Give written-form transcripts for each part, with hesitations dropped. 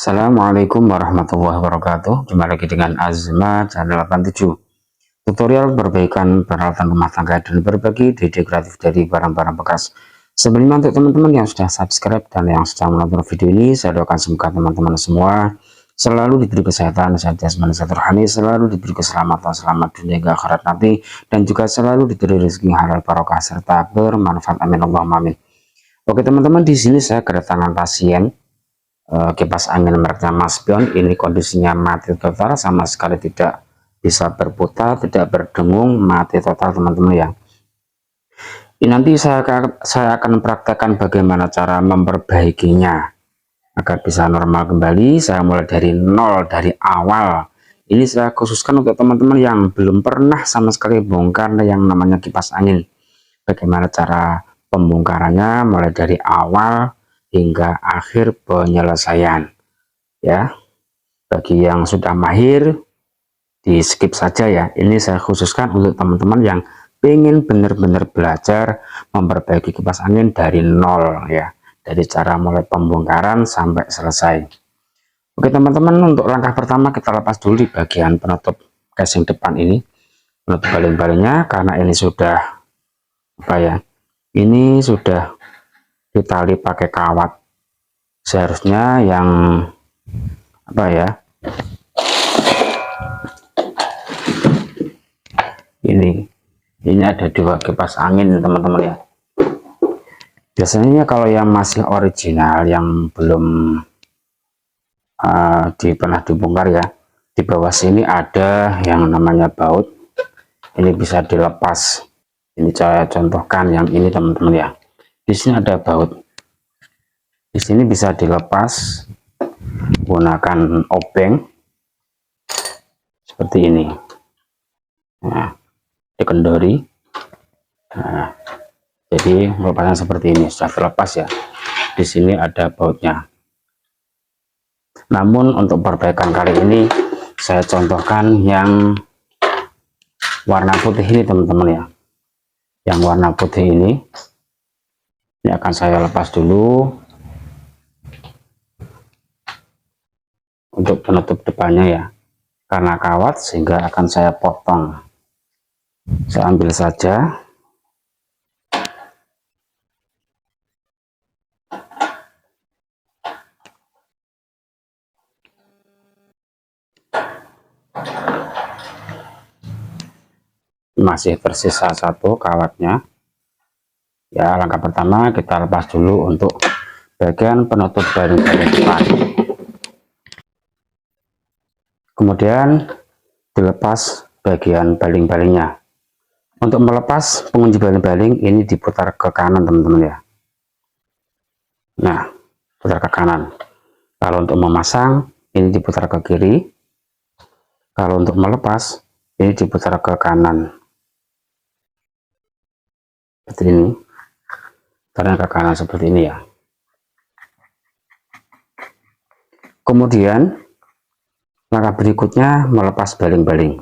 Assalamualaikum warahmatullahi wabarakatuh. Jumpa lagi dengan Azma channel 87. Tutorial perbaikan peralatan rumah tangga dan berbagi ide kreatif dari barang-barang bekas. Sebelumnya untuk teman-teman yang sudah subscribe dan yang sedang menonton video ini, saya doakan semoga teman-teman semua selalu diberi kesehatan, sehat jasmani, sehat rohani, selalu diberi keselamatan, selamat dunia hingga akhirat nanti, dan juga selalu diberi rezeki halal barokah serta bermanfaat. Amin Allahumma amin. Oke teman-teman, di sini saya kedatangan pasien kipas angin mereknya Maspion. Ini kondisinya mati total, sama sekali tidak bisa berputar, tidak berdengung, mati total teman-teman ya. Ini nanti saya akan mempraktekkan bagaimana cara memperbaikinya agar bisa normal kembali. Saya mulai dari nol, dari awal. Ini saya khususkan untuk teman-teman yang belum pernah sama sekali bongkar yang namanya kipas angin. Bagaimana cara pembongkarannya mulai dari awal hingga akhir penyelesaian ya. Bagi yang sudah mahir di skip saja ya. Ini saya khususkan untuk teman-teman yang pengen benar-benar belajar memperbaiki kipas angin dari nol ya, dari cara mulai pembongkaran sampai selesai. Oke teman-teman, untuk langkah pertama kita lepas dulu di bagian penutup casing depan ini, penutup baling-balingnya, karena ini sudah apa ya, ini sudah ditali pakai kawat. Seharusnya yang apa ya, ini ada dua kipas angin teman-teman ya. Biasanya kalau yang masih original, yang belum pernah dibongkar ya, di bawah sini ada yang namanya baut. Ini bisa dilepas. Ini saya contohkan yang ini teman-teman ya. Di sini ada baut. Di sini bisa dilepas menggunakan obeng seperti ini. Nah, dikendori. Nah, jadi melepasnya seperti ini, sudah terlepas ya. Di sini ada bautnya. Namun untuk perbaikan kali ini saya contohkan yang warna putih ini teman-teman ya. Yang warna putih ini akan saya lepas dulu untuk penutup depannya ya, karena kawat sehingga akan saya potong. Saya ambil saja. Masih tersisa satu kawatnya ya. Langkah pertama kita lepas dulu untuk bagian penutup baling-baling depan, kemudian dilepas bagian baling-balingnya. Untuk melepas pengunci baling-baling ini diputar ke kanan teman-teman ya. Nah, putar ke kanan. Kalau untuk memasang ini diputar ke kiri. Kalau untuk melepas ini diputar ke kanan seperti ini. Putarnya ke kanan seperti ini ya. Kemudian langkah berikutnya melepas baling-baling.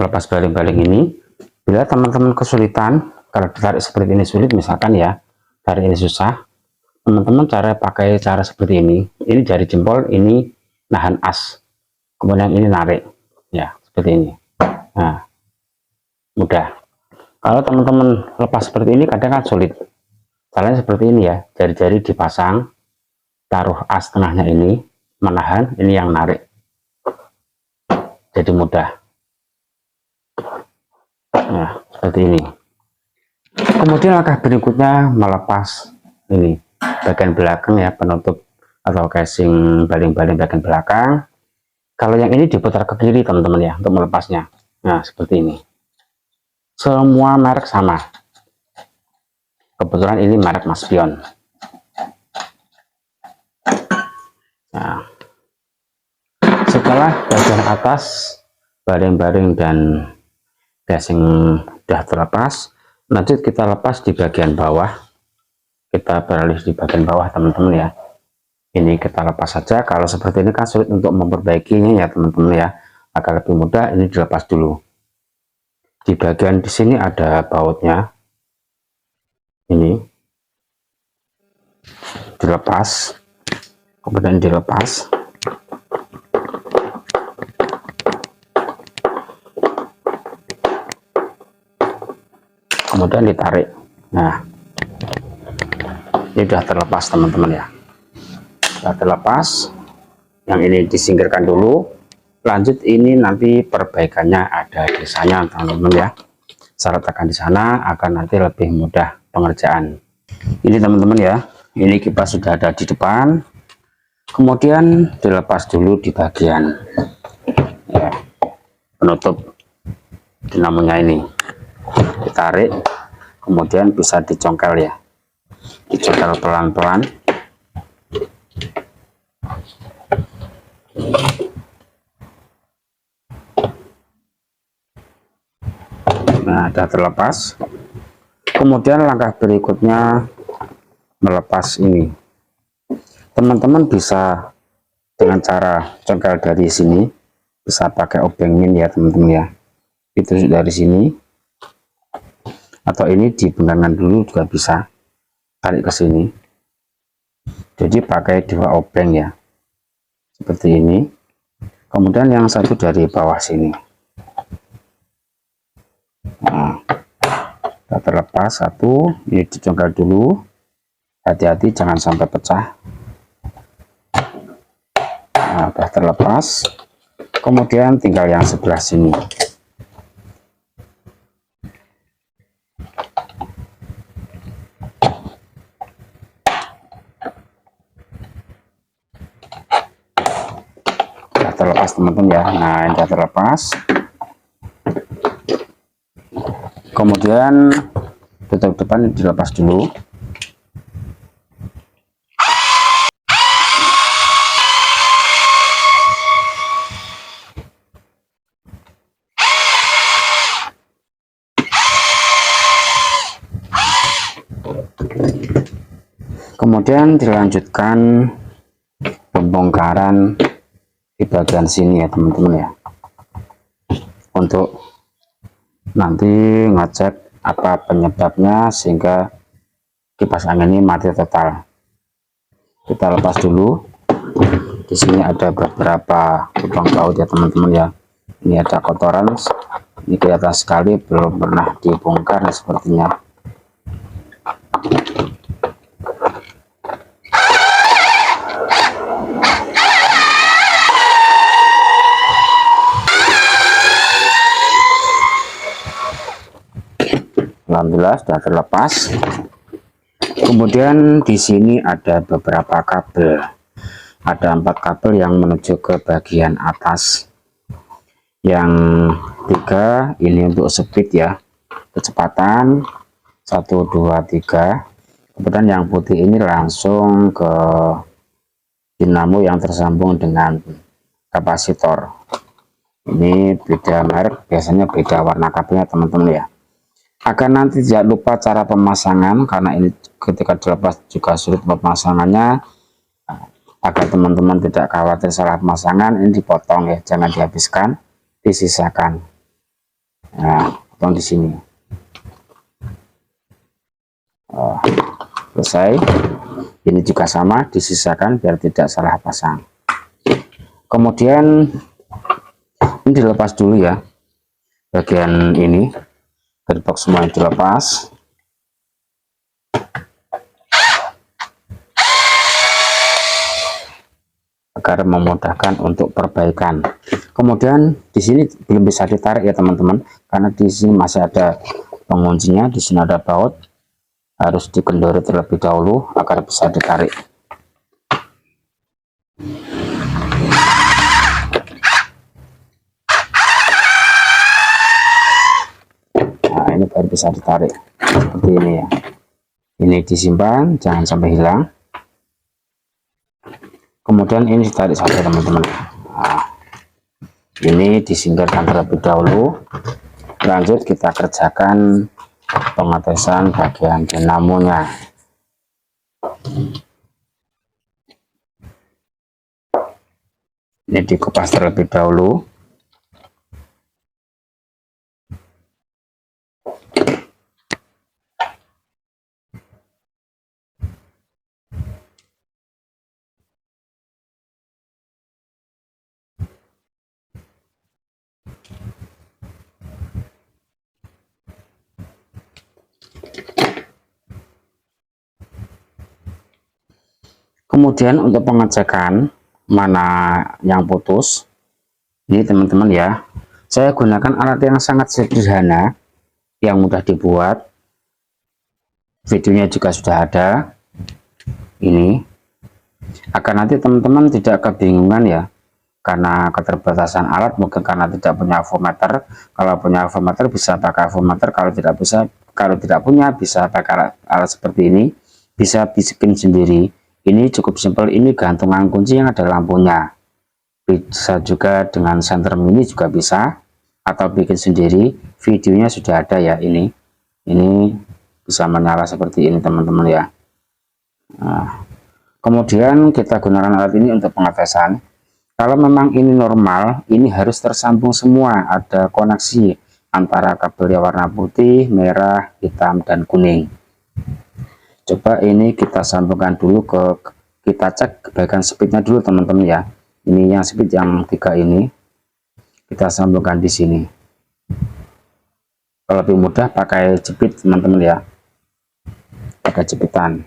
Melepas baling-baling ini, bila teman-teman kesulitan, kalau ditarik seperti ini sulit misalkan ya, tarik ini susah, teman-teman pakai cara seperti ini jari jempol ini nahan as, kemudian ini narik ya, seperti ini. Nah, mudah. Kalau teman-teman lepas seperti ini kadang kan sulit. Caranya seperti ini ya, jari-jari dipasang, taruh as tengahnya ini menahan, ini yang narik, jadi mudah. Nah, seperti ini. Kemudian langkah berikutnya melepas ini bagian belakang ya, penutup atau casing baling-baling bagian belakang. Kalau yang ini diputar ke kiri teman-teman ya, untuk melepasnya. Nah, seperti ini. Semua merek sama. Kebetulan ini merek Maspion. Nah, setelah bagian atas baling-baling dan casing sudah terlepas, lanjut kita lepas di bagian bawah. Kita beralih di bagian bawah teman-teman ya. Ini kita lepas saja. Kalau seperti ini kan sulit untuk memperbaikinya ya teman-teman ya. Agar lebih mudah ini dilepas dulu. Di bagian di sini ada bautnya. Ini dilepas. kemudian dilepas. Kemudian ditarik. Nah, ini sudah terlepas teman-teman ya, sudah terlepas. Yang ini disingkirkan dulu. Lanjut, ini nanti perbaikannya ada di sana teman-teman ya, saya letakkan di sana agar nanti lebih mudah pengerjaan. Ini teman-teman ya, ini kipas sudah ada di depan, kemudian dilepas dulu di bagian ya, penutup dinamonya ini, ditarik, kemudian bisa dicongkel ya, dicongkel pelan-pelan. Nah, sudah terlepas. Kemudian langkah berikutnya melepas ini. Teman-teman bisa dengan cara congkel dari sini, bisa pakai obeng min ya teman-teman ya, itu dari sini, atau ini dibengkakkan dulu juga bisa, tarik ke sini. Jadi pakai dua obeng ya, seperti ini. Kemudian yang satu dari bawah sini. Nah, sudah terlepas satu, ini dicongkel dulu, hati-hati jangan sampai pecah. Nah, sudah terlepas. Kemudian tinggal yang sebelah sini. Sudah terlepas teman-teman ya. Nah, ini sudah terlepas. Kemudian tutup depan dilepas dulu. Kemudian dilanjutkan pembongkaran di bagian sini ya teman-teman ya, untuk nanti ngecek apa penyebabnya sehingga kipas angin ini mati total. Kita lepas dulu. Di sini ada beberapa lubang baut ya teman-teman ya. Ini ada kotoran, ini kelihatan sekali belum pernah dibongkar sepertinya. Alhamdulillah sudah terlepas. Kemudian di sini ada beberapa kabel, ada 4 kabel yang menuju ke bagian atas. Yang 3 ini untuk speed ya, kecepatan 1 2 3. Kemudian yang putih ini langsung ke dinamo yang tersambung dengan kapasitor. Ini beda merek, biasanya beda warna kabelnya teman-teman ya. Agar nanti tidak lupa cara pemasangan, karena ini ketika dilepas juga sulit pemasangannya. Agar teman-teman tidak khawatir salah pemasangan, ini dipotong ya, jangan dihabiskan, disisakan. Nah, potong di sini. Selesai. Ini juga sama, disisakan biar tidak salah pasang. Kemudian ini dilepas dulu ya, bagian ini gearbox semua dilepas. Agar memudahkan untuk perbaikan. Kemudian di sini belum bisa ditarik ya teman-teman, karena di sini masih ada penguncinya. Di sini ada baut, harus dikendori terlebih dahulu agar bisa ditarik. Nah, ini baru bisa ditarik seperti ini ya. Ini disimpan, jangan sampai hilang. Kemudian ini ditarik saja teman-teman. Nah, ini disingkirkan terlebih dahulu. Lanjut kita kerjakan pengetesan bagian dinamonya. Ini dikupas terlebih dahulu. Kemudian untuk pengecekan mana yang putus, ini teman-teman ya, saya gunakan alat yang sangat sederhana, yang mudah dibuat. Videonya juga sudah ada. Ini agar nanti teman-teman tidak kebingungan ya, karena keterbatasan alat, mungkin karena tidak punya avometer. Kalau punya avometer bisa pakai avometer, kalau tidak punya bisa pakai alat seperti ini, bisa bikin sendiri. Ini cukup simpel, ini gantungan kunci yang ada lampunya. Bisa juga dengan senter mini juga bisa, atau bikin sendiri. Videonya sudah ada ya, ini bisa menyala seperti ini teman-teman ya. Nah, kemudian kita gunakan alat ini untuk pengetesan. Kalau memang ini normal, ini harus tersambung semua, ada koneksi antara kabelnya warna putih, merah, hitam, dan kuning. Coba ini kita sambungkan dulu kita cek bagian speednya dulu teman-teman ya. Ini yang speed yang 3 ini, kita sambungkan di sini. Kalau lebih mudah pakai jepit teman-teman ya, pakai jepitan.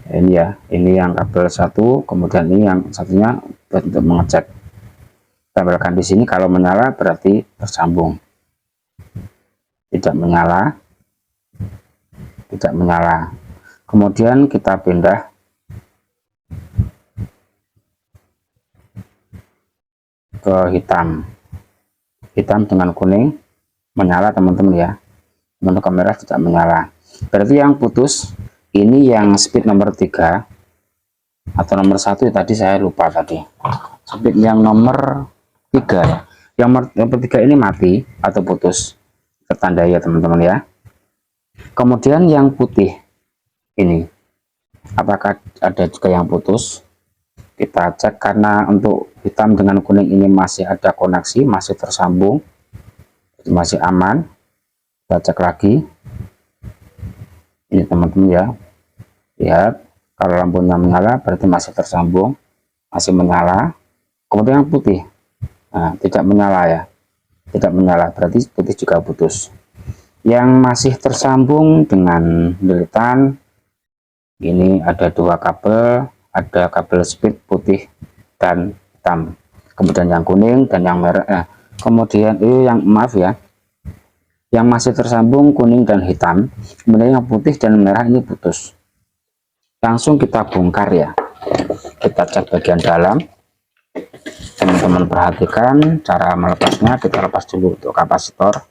Ini ya, ini yang kabel satu, kemudian ini yang satunya untuk mengecek. Tambahkan di sini, kalau menyala berarti tersambung. Tidak menyala, tidak menyala. Kemudian kita pindah ke hitam. Hitam dengan kuning menyala teman-teman ya. Untuk kamera tidak menyala. Berarti yang putus ini yang speed nomor 3 atau nomor 1 tadi saya lupa tadi. Speed yang nomor 3 ya. Yang nomor 3 ini mati atau putus. Tertandai ya teman-teman ya. Kemudian yang putih ini, apakah ada juga yang putus? Kita cek, karena untuk hitam dengan kuning ini masih ada koneksi, masih tersambung, masih aman. Kita cek lagi. Ini teman-teman ya, lihat, kalau lampunya menyala berarti masih tersambung, masih menyala. Kemudian yang putih, nah, tidak menyala ya, tidak menyala, berarti putih juga putus. Yang masih tersambung dengan lilitan ini ada 2 kabel, ada kabel speed putih dan hitam, kemudian yang kuning dan yang merah. Kemudian yang maaf ya, yang masih tersambung kuning dan hitam, kemudian yang putih dan merah ini putus. Langsung kita bongkar ya, kita cek bagian dalam. Teman-teman perhatikan cara melepasnya. Kita lepas dulu untuk kapasitor.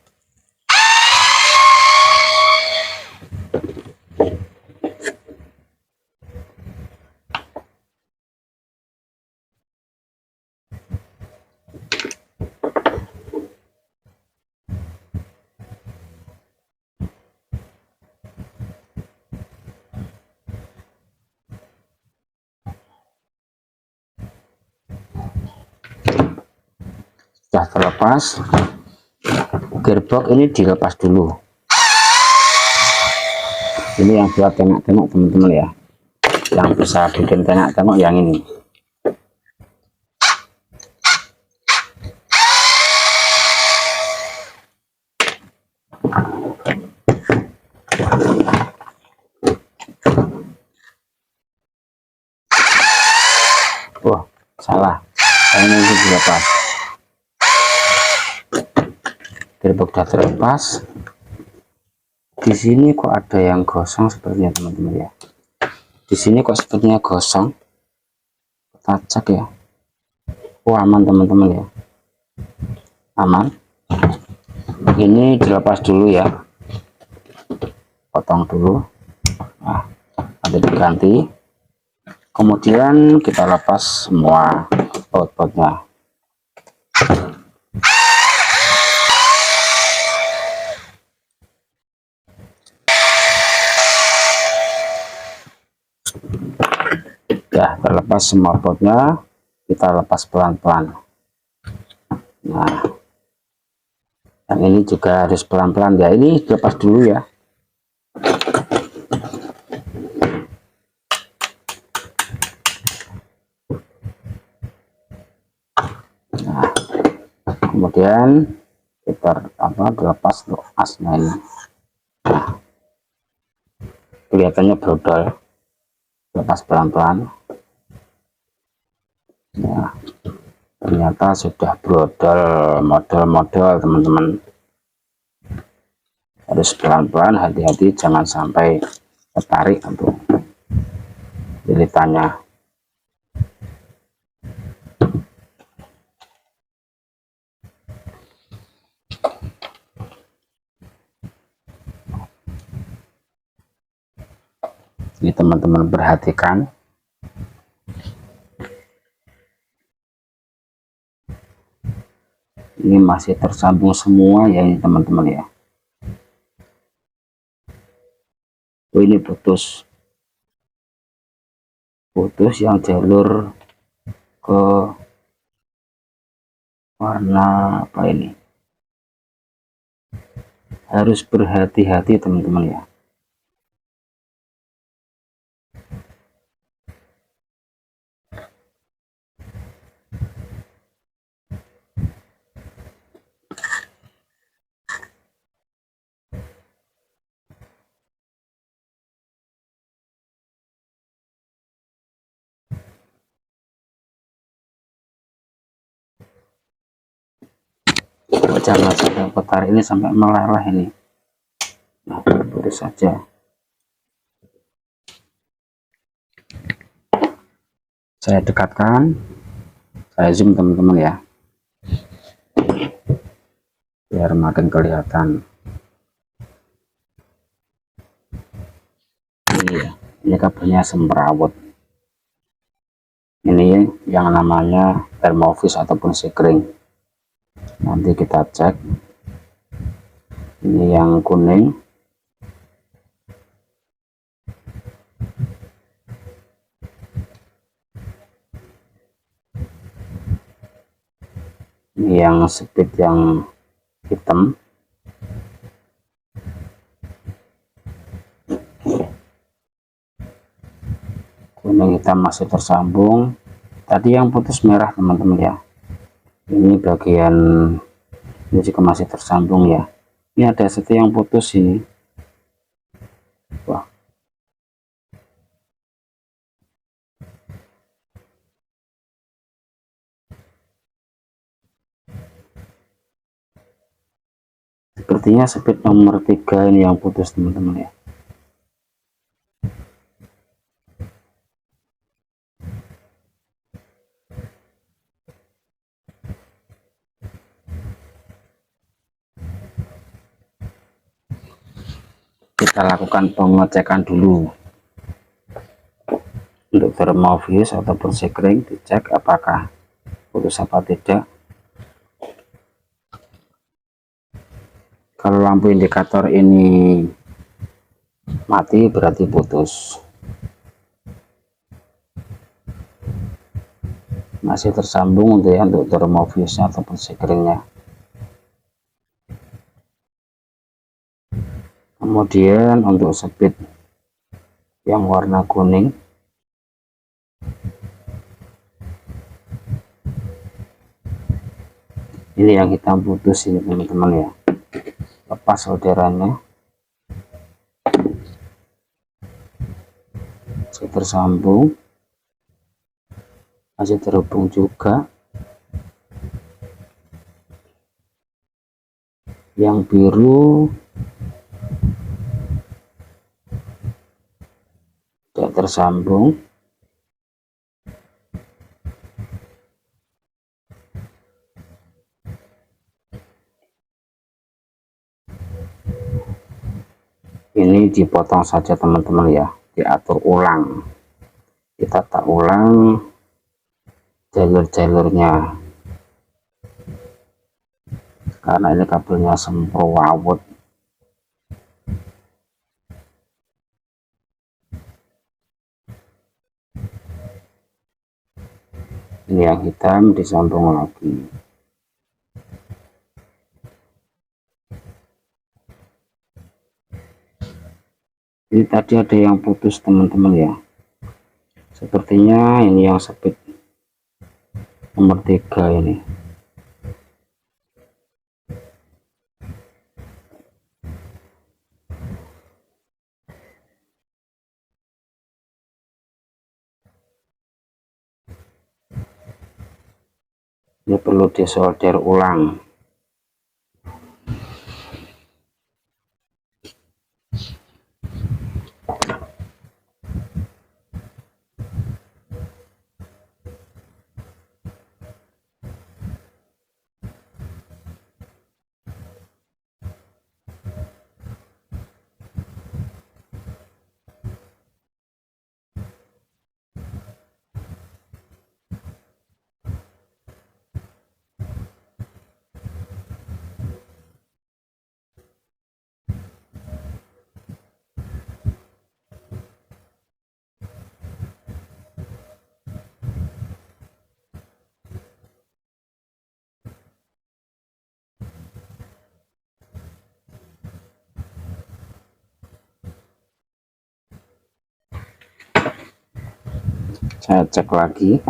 Sudah terlepas, gearbox ini dilepas dulu. Ini yang buat tengok-tengok teman-teman ya, yang bisa bikin tengok-tengok yang ini. Wah, salah, ini dilepas. Gearbox sudah terlepas. Di sini kok ada yang gosong sepertinya teman-teman ya. Di sini kok sepertinya gosong. Kita cek ya. Oh, aman teman-teman ya. Aman. Ini dilepas dulu ya. Potong dulu. Nah, ada diganti. Kemudian kita lepas semua baut-bautnya. Ya, terlepas semua bautnya, kita lepas pelan-pelan. Nah, yang ini juga harus pelan-pelan ya, ini dilepas dulu ya. Nah, kemudian kita dilepas untuk asnya ini. Nah, kelihatannya brodol. lepas pelan-pelan. Ya, ternyata sudah brodol model teman-teman. Harus pelan-pelan, hati-hati, jangan sampai tertarik untuk lilitannya. Ini teman-teman perhatikan, ini masih tersambung semua ya ini teman-teman ya. Oh, ini putus yang jalur ke warna apa ini, harus berhati-hati teman-teman ya. Jangan sampai putar ini sampai meleleh ini. Nah, putus saja. Saya dekatkan, saya zoom teman-teman ya, biar makin kelihatan. Ini kabelnya semrawut. Ini yang namanya termovis ataupun sekring. Nanti kita cek. Ini yang kuning. Ini yang speed yang hitam. Kuning hitam masih tersambung. Tadi yang putus merah teman-teman ya. Ini bagian ini juga masih tersambung ya. Ini ada satu yang putus ini. Wah, sepertinya speed nomor 3 ini yang putus teman-teman ya. Kita lakukan pengecekan dulu untuk termovis ataupun sekring, dicek apakah putus apa tidak. Kalau lampu indikator ini mati berarti putus. Masih tersambung untuk ya untuk termovisnya ataupun sekringnya. Kemudian untuk speed yang warna kuning, ini yang hitam putus ini teman-teman ya. Lepas solderannya, masih tersambung, masih terhubung juga. Yang biru tidak tersambung. Ini dipotong saja teman-teman ya, diatur ulang, kita tak ulang jalur-jalurnya karena ini kabelnya semrawut. Ini yang hitam disambung lagi. Ini tadi ada yang putus teman-teman ya, sepertinya ini yang speed nomor 3 ini. Ini perlu disolder ulang. Saya cek lagi.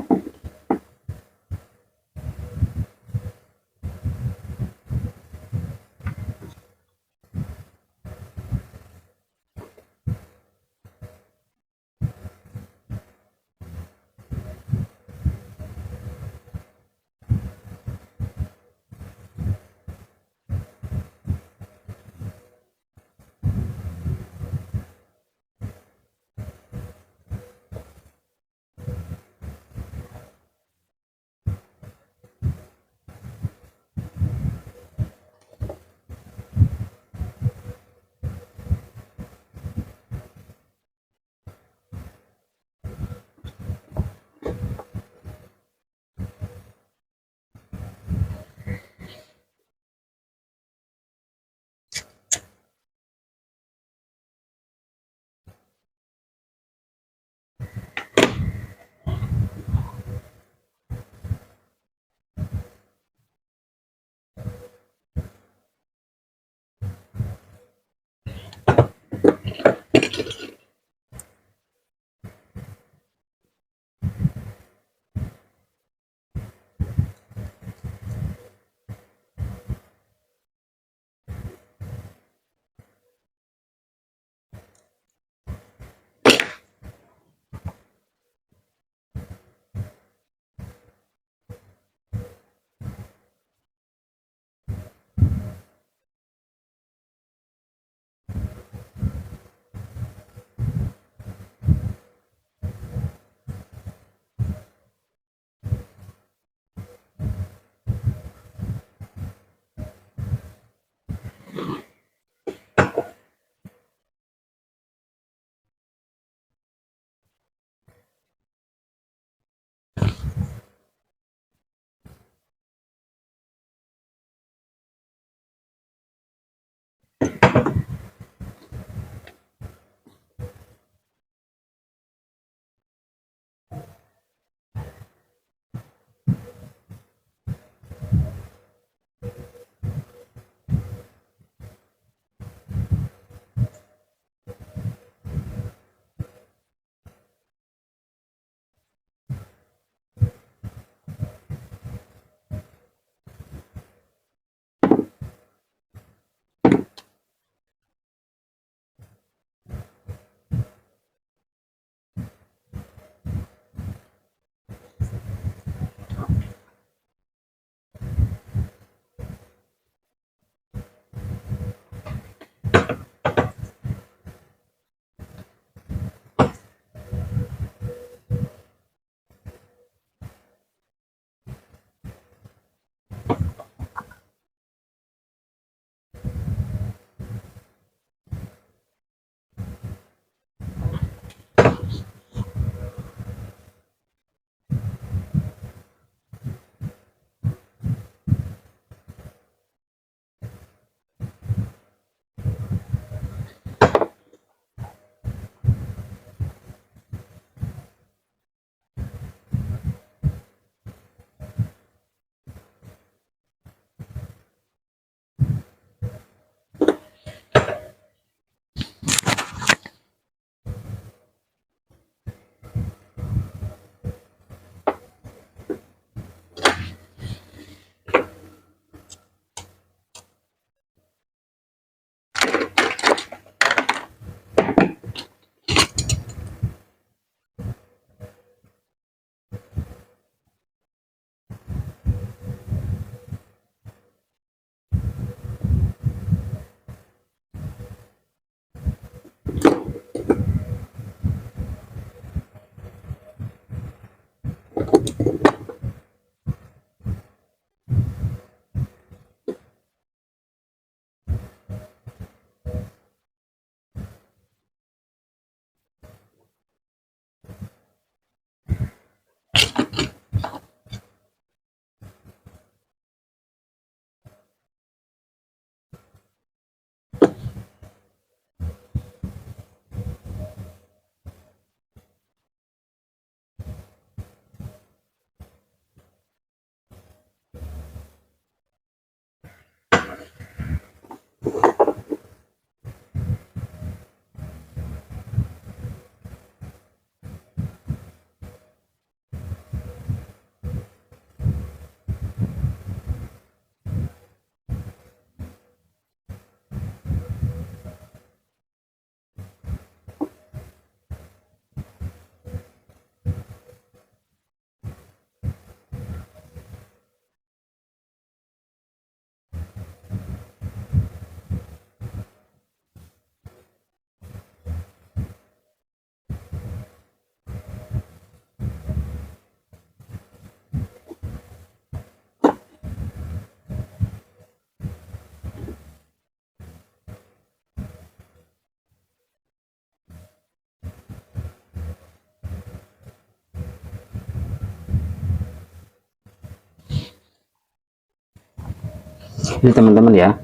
Ini teman-teman ya,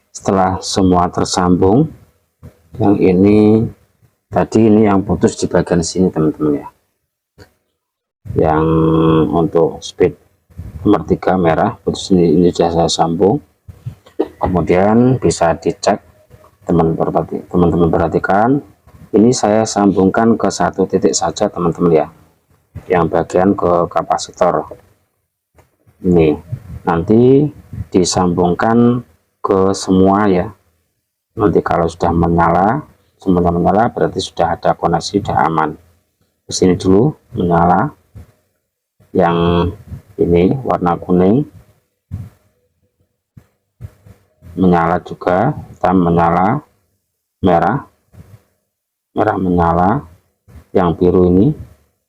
setelah semua tersambung, yang ini tadi ini yang putus di bagian sini teman-teman ya, yang untuk speed nomor 3 merah putus ini sudah saya sambung. Kemudian bisa dicek, teman-teman perhatikan, ini saya sambungkan ke satu titik saja teman-teman ya, yang bagian ke kapasitor ini, nanti disambungkan ke semua ya. Nanti kalau sudah menyala, semuanya menyala, berarti sudah ada koneksi, sudah aman. Di sini dulu menyala, yang ini warna kuning menyala juga, hitam menyala, merah menyala, yang biru ini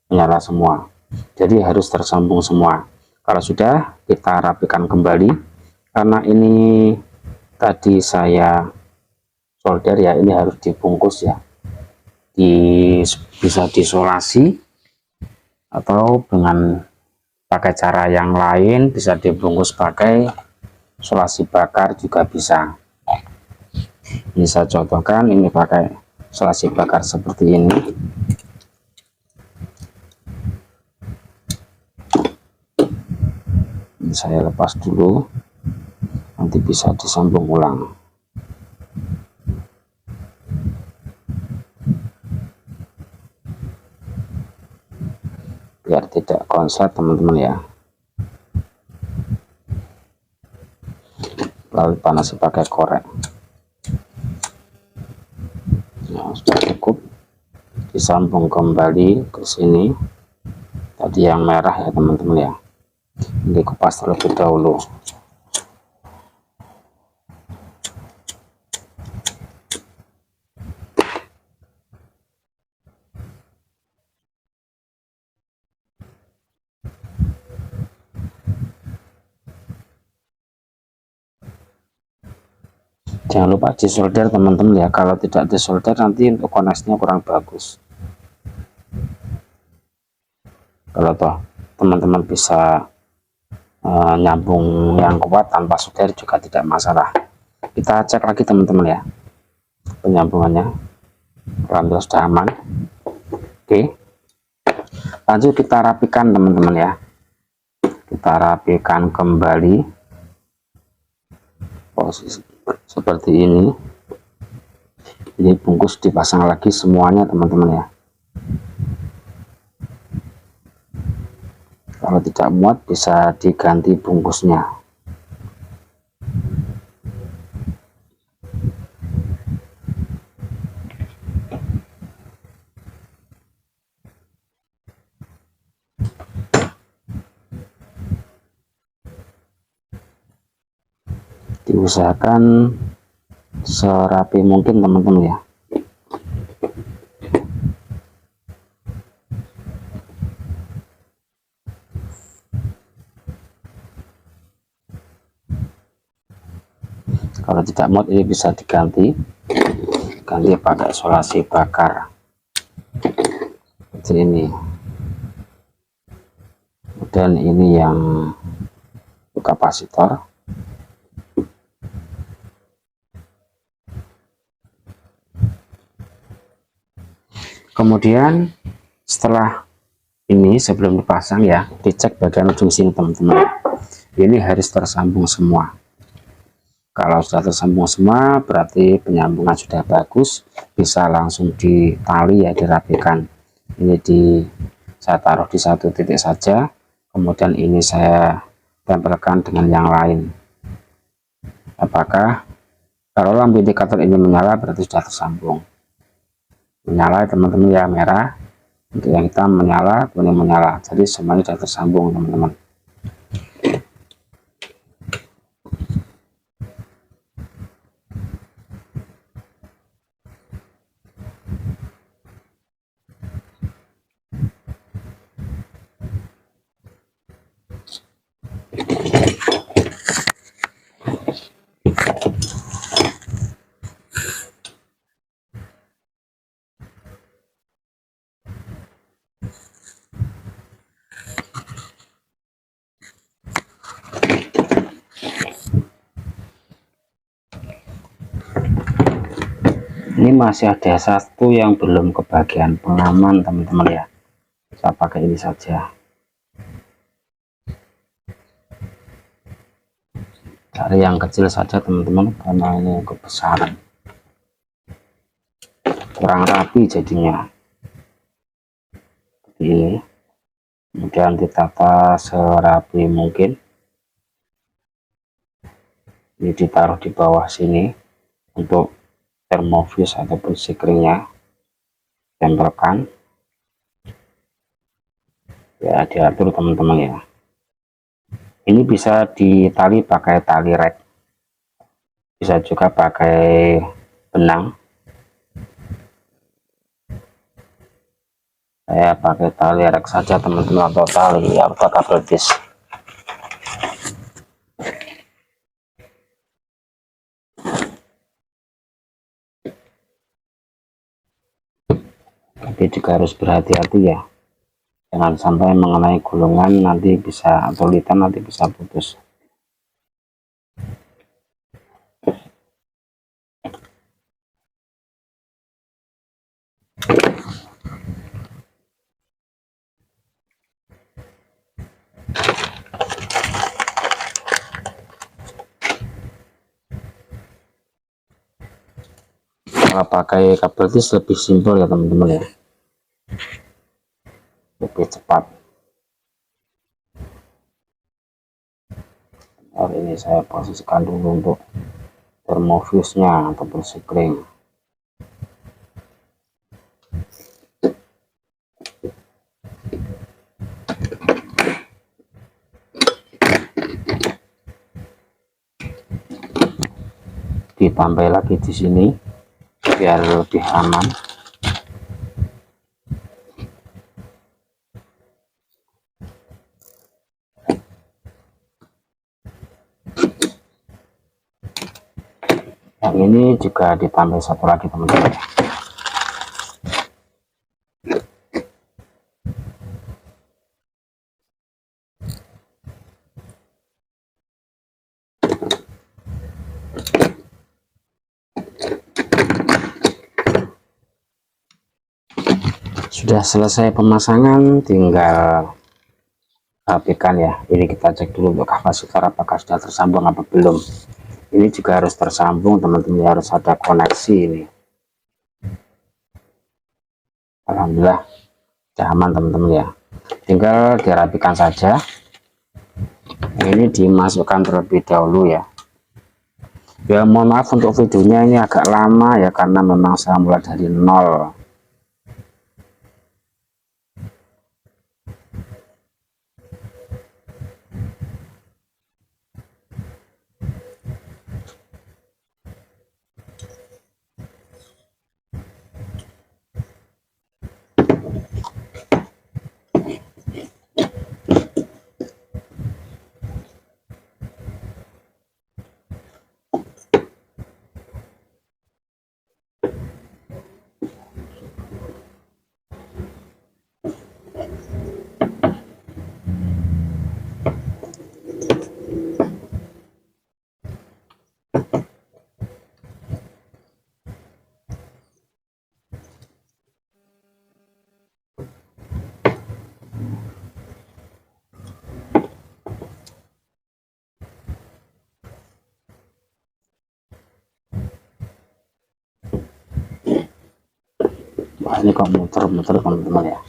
menyala semua. Jadi harus tersambung semua. Kalau sudah, kita rapikan kembali, karena ini tadi saya solder ya, ini harus dibungkus ya, bisa disolasi atau dengan pakai cara yang lain, bisa dibungkus pakai solasi bakar juga bisa. Ini saya contohkan, ini pakai solasi bakar seperti ini. Ini saya lepas dulu, nanti bisa disambung ulang. Biar tidak konslet teman-teman ya. Lalu panasi pakai korek. Nah, sudah cukup, disambung kembali ke sini. Tadi yang merah ya teman-teman ya. Ini kupas terlebih dahulu. Jangan lupa disolder teman-teman ya, kalau tidak disolder nanti untuk koneksinya kurang bagus. Kalau toh teman-teman bisa nyambung yang kuat tanpa solder juga tidak masalah. Kita cek lagi teman-teman ya, penyambungannya. Alhamdulillah sudah aman. Oke, lanjut kita rapikan teman-teman ya, kita rapikan kembali posisi seperti ini bungkus dipasang lagi semuanya teman-teman ya. Kalau tidak muat bisa diganti bungkusnya. Diusahakan serapi mungkin teman-teman ya. Kalau tidak muat ini bisa diganti pakai isolasi bakar seperti ini. Dan ini yang kapasitor. Kemudian setelah ini, sebelum dipasang ya, dicek bagian ujung sini teman-teman. Ini harus tersambung semua. Kalau sudah tersambung semua berarti penyambungan sudah bagus, bisa langsung ditali ya, dirapikan. Ini saya taruh di satu titik saja, kemudian ini saya tempelkan dengan yang lain. Apakah kalau lampu indikator ini menyala berarti sudah tersambung. Menyala teman-teman ya, merah. Untuk yang hitam menyala, kuning menyala. Jadi semuanya sudah tersambung teman-teman. Ini masih ada satu yang belum kebagian pengaman teman-teman ya, saya pakai ini saja. Cari yang kecil saja teman-teman, karena ini kebesaran, kurang rapi jadinya. Seperti ini, kemudian ditata serapi mungkin. Ini ditaruh di bawah sini untuk termofuse ataupun sikringnya, tempelkan ya, diatur teman-teman ya. Ini bisa ditali pakai tali rek, bisa juga pakai benang. Saya pakai tali rek saja teman-teman, atau tali alfa kabel disk. Tapi juga harus berhati-hati ya, jangan sampai mengenai gulungan nanti bisa, atau litan nanti bisa putus. Kalau pakai kabel disk lebih simpel ya teman-teman ya, lebih cepat. Hari ini saya posisikan dulu untuk termofuse nya ataupun sikring. Ditambah lagi di sini biar lebih aman. Yang ini juga ditambah satu lagi teman-teman. Sudah selesai pemasangan, tinggal rapikan ya. Ini kita cek dulu untuk kapasitor apakah sudah tersambung apa belum. Ini juga harus tersambung teman-teman, harus ada koneksi ini. Alhamdulillah sudah aman teman-teman ya, tinggal dirapikan saja. Ini dimasukkan terlebih dahulu ya. Ya mohon maaf untuk videonya ini agak lama ya, karena memang saya mulai dari nol. Ini kok muter-muter teman-teman ya.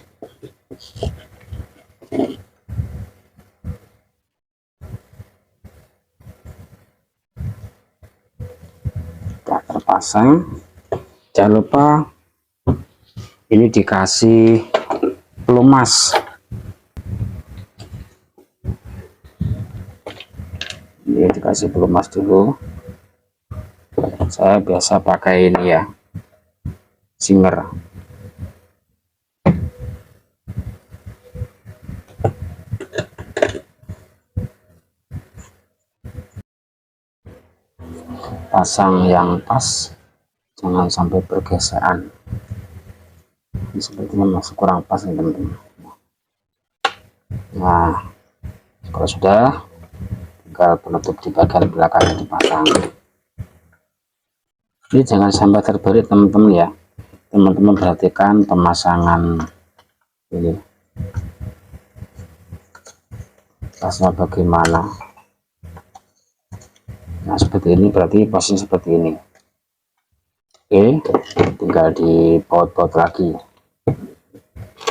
Sudah terpasang. Jangan lupa ini dikasih pelumas. Ini dikasih pelumas dulu. Saya biasa pakai ini ya, Singer. Pasang yang pas, jangan sampai bergeseran. Ini sepertinya masih kurang pas nih teman-teman. Nah, kalau sudah, tinggal penutup di bagian belakang dipasang. Ini jangan sampai terbelit teman-teman ya. Teman-teman perhatikan pemasangan ini, pasnya bagaimana. Nah seperti ini, berarti posisi seperti ini. Oke, tinggal dibaut-baut lagi,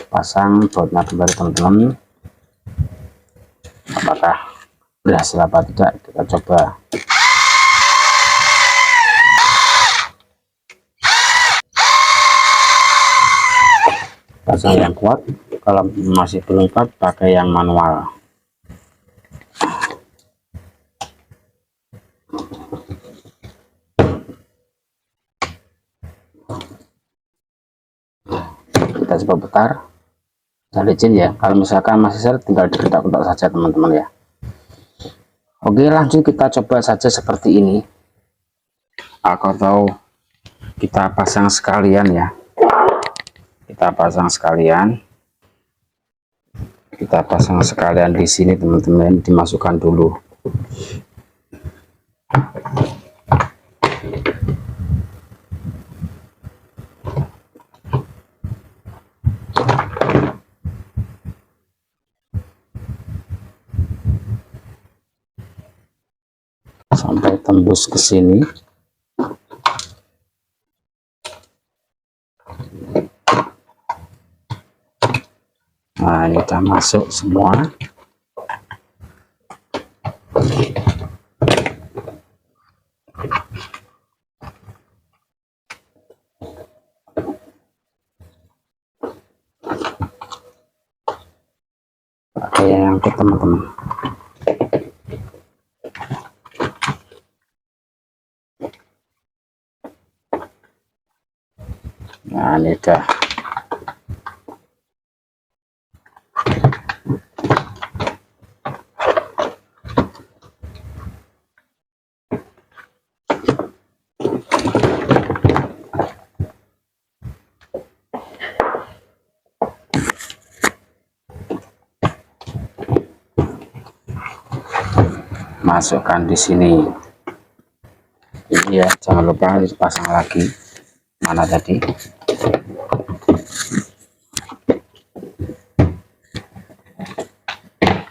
pasang bautnya kembali teman-teman. Apakah berhasil apa tidak, kita coba. Pasang yang kuat, kalau masih belum kuat pakai yang manual. Kita coba putar, kita licin ya. Kalau misalkan masih seret, tinggal digedak-gedak saja teman-teman ya. Oke, lanjut kita coba saja seperti ini. Atau kita pasang sekalian ya. Kita pasang sekalian di sini teman-teman, dimasukkan dulu. Sampai tembus ke sini. Nah, ini udah masuk semua. Pakai yang angkut teman-teman. Nah, ini udah. Masukkan di sini. Ini ya, jangan lupa dipasang lagi. Mana tadi?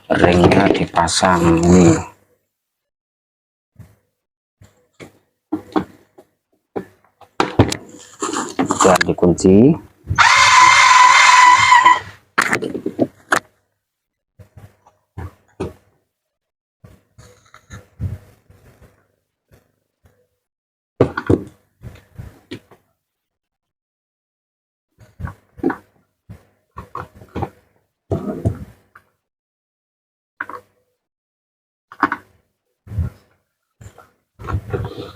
Ringnya dipasang ini. Dan dikunci.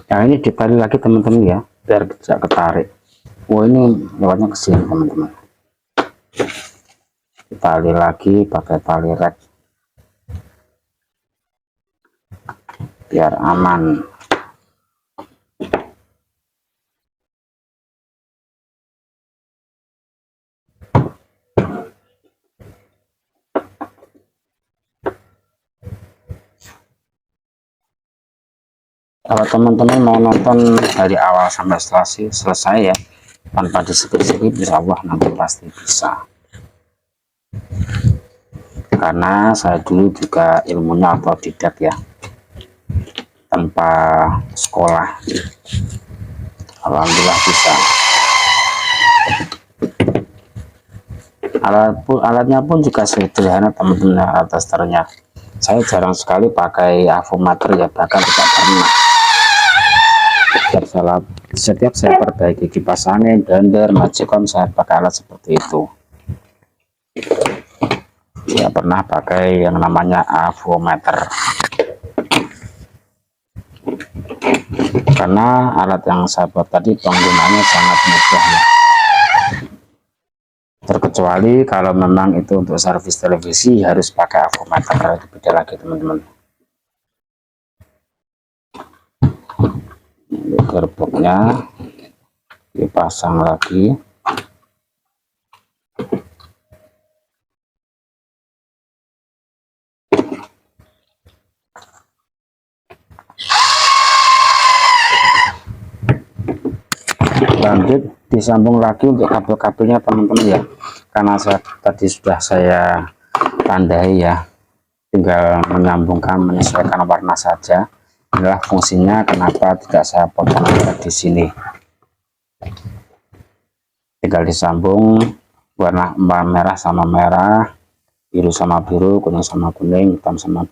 Nah ini ditali lagi teman-teman ya, biar tidak ketarik. Oh ini lewatnya ke sini teman-teman. Ditali lagi pakai tali red biar aman. Kalau teman-teman mau nonton dari awal sampai selesai ya, tanpa di skip-skip, insya Allah nanti pasti bisa. Karena saya dulu juga ilmunya otodidak ya, tanpa sekolah. Alhamdulillah bisa. Alatnya pun juga sederhana teman-teman. Alat testernya saya jarang sekali pakai avometer ya, bahkan tidak pernah. Setiap saya perbaiki kipas angin, blender, magicom, saya pakai alat seperti itu. Tidak pernah pakai yang namanya avometer, karena alat yang saya buat tadi penggunaannya sangat mudah ya. Terkecuali kalau memang itu untuk servis televisi harus pakai avometer, itu beda lagi teman-teman. Ini gerboknya dipasang lagi. Lanjut disambung lagi untuk kabel-kabelnya teman-teman ya, karena tadi sudah saya tandai ya, tinggal menyambungkan, menyesuaikan warna saja. Inilah fungsinya kenapa tidak saya potong di sini, tinggal disambung warna merah sama merah, biru sama biru, kuning sama kuning, hitam sama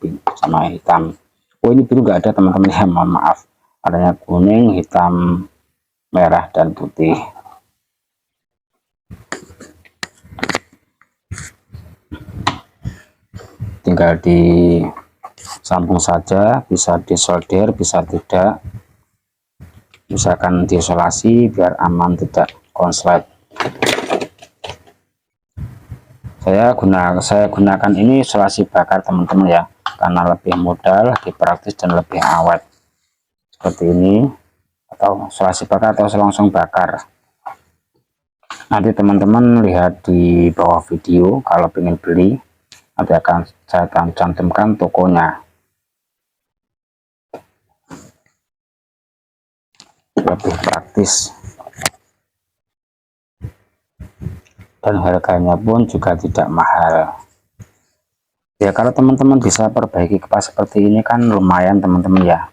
hitam. Oh, ini biru nggak ada teman-teman ya, mohon maaf, adanya kuning, hitam, merah, dan putih. Tinggal disambung saja, bisa disolder, bisa tidak, misalkan diisolasi biar aman, tidak konslet. Saya gunakan ini isolasi bakar teman-teman ya, karena lebih mudah, lebih praktis, dan lebih awet. Seperti ini, atau isolasi bakar atau selongsong bakar. Nanti teman-teman lihat di bawah video, kalau ingin beli nanti akan saya cantumkan tokonya. Lebih praktis dan harganya pun juga tidak mahal ya. Kalau teman-teman bisa perbaiki kipas seperti ini kan lumayan teman-teman ya,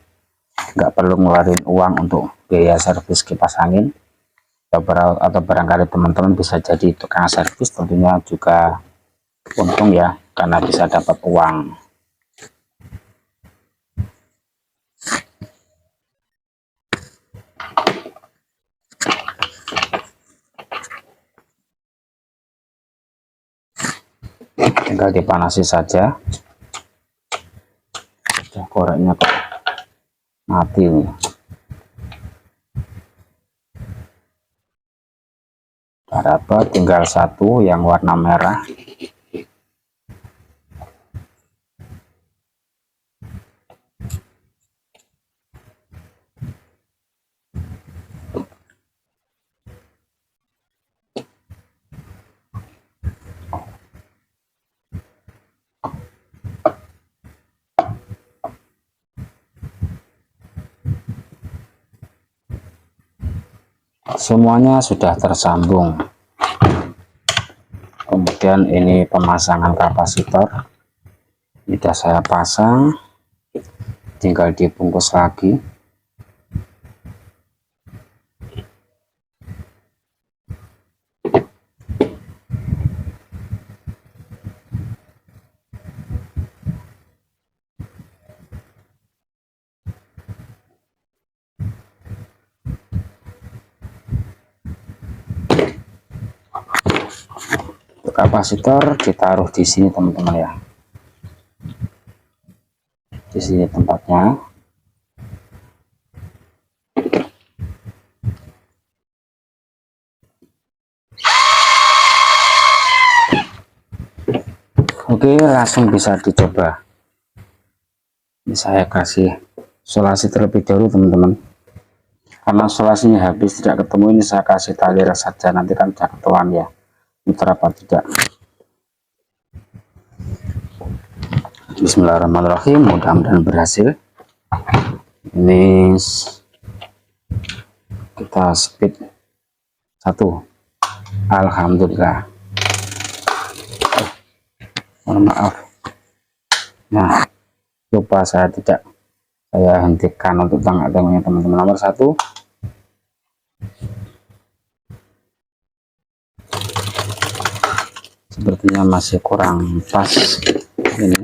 nggak perlu ngeluarin uang untuk biaya servis kipas angin, atau barangkali teman-teman bisa jadi tukang servis, tentunya juga untung ya, karena bisa dapat uang. Tinggal dipanasi saja. Koreknya kok mati nih. Dapat tinggal satu yang warna merah. Semuanya sudah tersambung. Kemudian ini pemasangan kapasitor, sudah saya pasang, tinggal dibungkus lagi. Kapasitor ditaruh di sini teman-teman ya, di sini tempatnya. Oke, langsung bisa dicoba. Ini saya kasih isolasi terlebih dahulu teman-teman, karena isolasinya habis tidak ketemu. Ini saya kasih tali saja, nanti kan tidak ketahuan ya muter apa tidak. Bismillahirrahmanirrahim, mudah-mudahan berhasil. Ini kita speed 1, alhamdulillah. Mohon maaf, nah lupa saya hentikan untuk tengah-tengahnya teman-teman. Nomor 1, sepertinya masih kurang pas ini.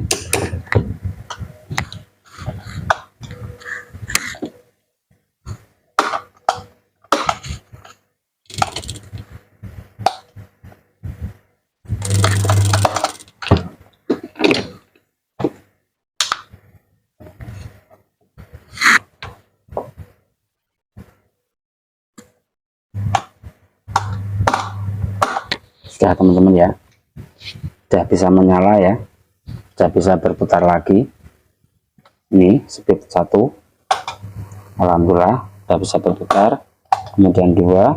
Sudah teman-teman ya, sudah bisa menyala ya, sudah bisa berputar lagi. Ini speed 1, alhamdulillah sudah bisa berputar. Kemudian 2,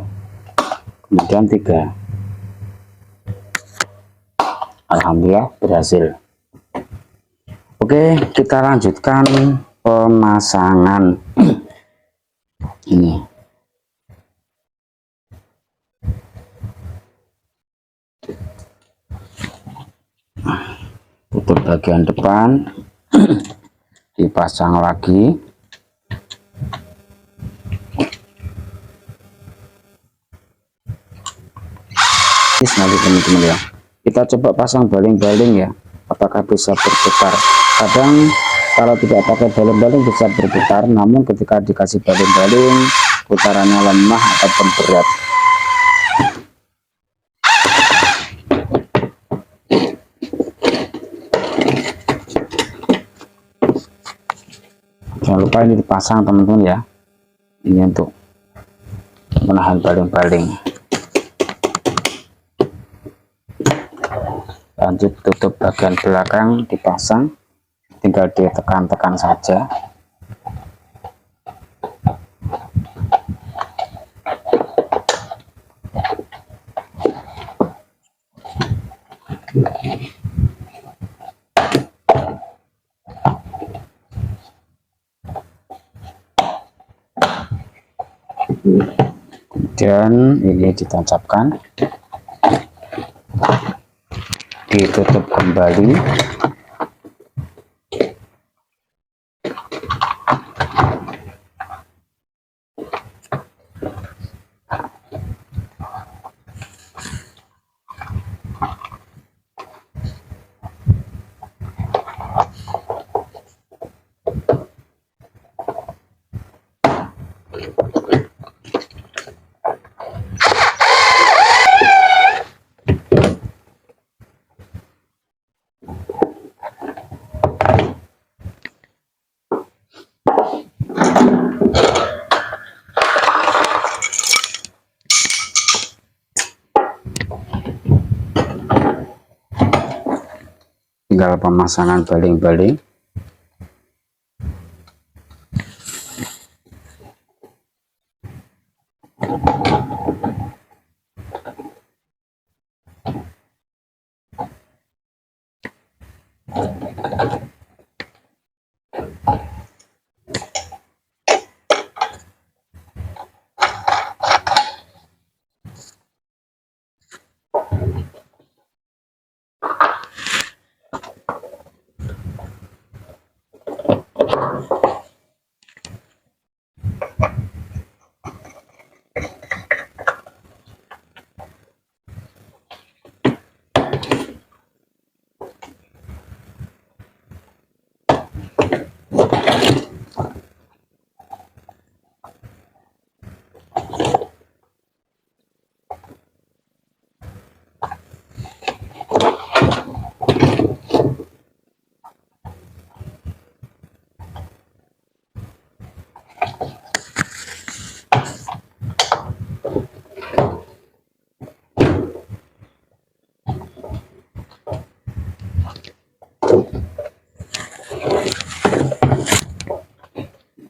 kemudian 3, alhamdulillah berhasil. Oke, kita lanjutkan pemasangan. Ini tutup bagian depan, dipasang lagi. Nanti teman-teman ya, kita coba pasang baling-baling ya, apakah bisa berputar. Kadang kalau tidak pakai baling-baling bisa berputar, namun ketika dikasih baling-baling putarannya lemah ataupun berat. Jangan lupa ini dipasang teman-teman ya, ini untuk menahan baling-baling. Lanjut tutup bagian belakang dipasang, tinggal ditekan-tekan saja. Kemudian ini ditancapkan, ditutup kembali. Tinggal pemasangan baling-baling.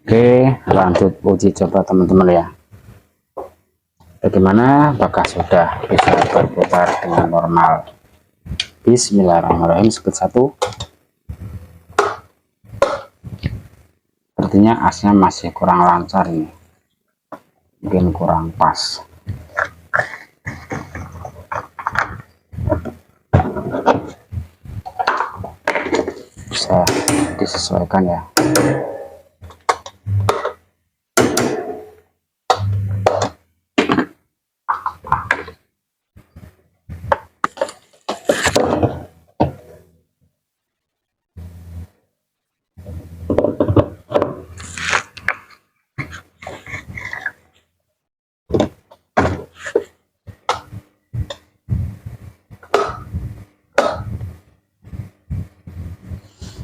Oke, lanjut uji coba teman-teman ya, bagaimana apakah sudah bisa berputar dengan normal. Bismillahirrahmanirrahim. Speed 1, sepertinya asnya masih kurang lancar, ini mungkin kurang pas. Bisa disesuaikan ya.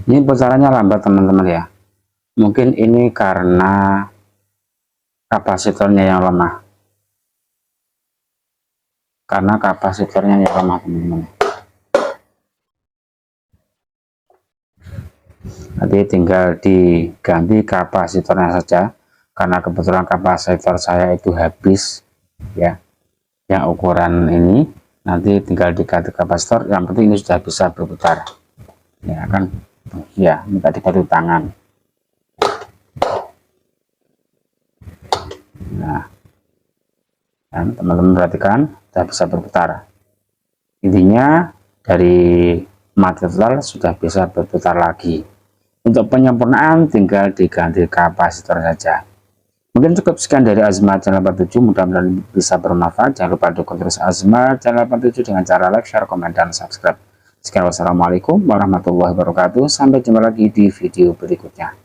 Ini bocorannya lambat teman-teman ya. Mungkin ini karena kapasitornya yang lemah. Teman-teman. Nanti tinggal diganti kapasitornya saja, karena kebetulan kapasitor saya itu habis ya, yang ukuran ini. Nanti tinggal diganti kapasitor, yang penting ini sudah bisa berputar ya kan ya, minta dibantu tangan. Nah, teman-teman perhatikan sudah bisa berputar, intinya dari mati total sudah bisa berputar lagi. Untuk penyempurnaan tinggal diganti kapasitor saja. Mungkin cukup sekian dari Azmat channel 87, mudah-mudahan bisa bermanfaat. Jangan lupa dukung terus Azmat channel 87 dengan cara like, share, komen, dan subscribe. Sekian, wassalamualaikum warahmatullahi wabarakatuh. Sampai jumpa lagi di video berikutnya.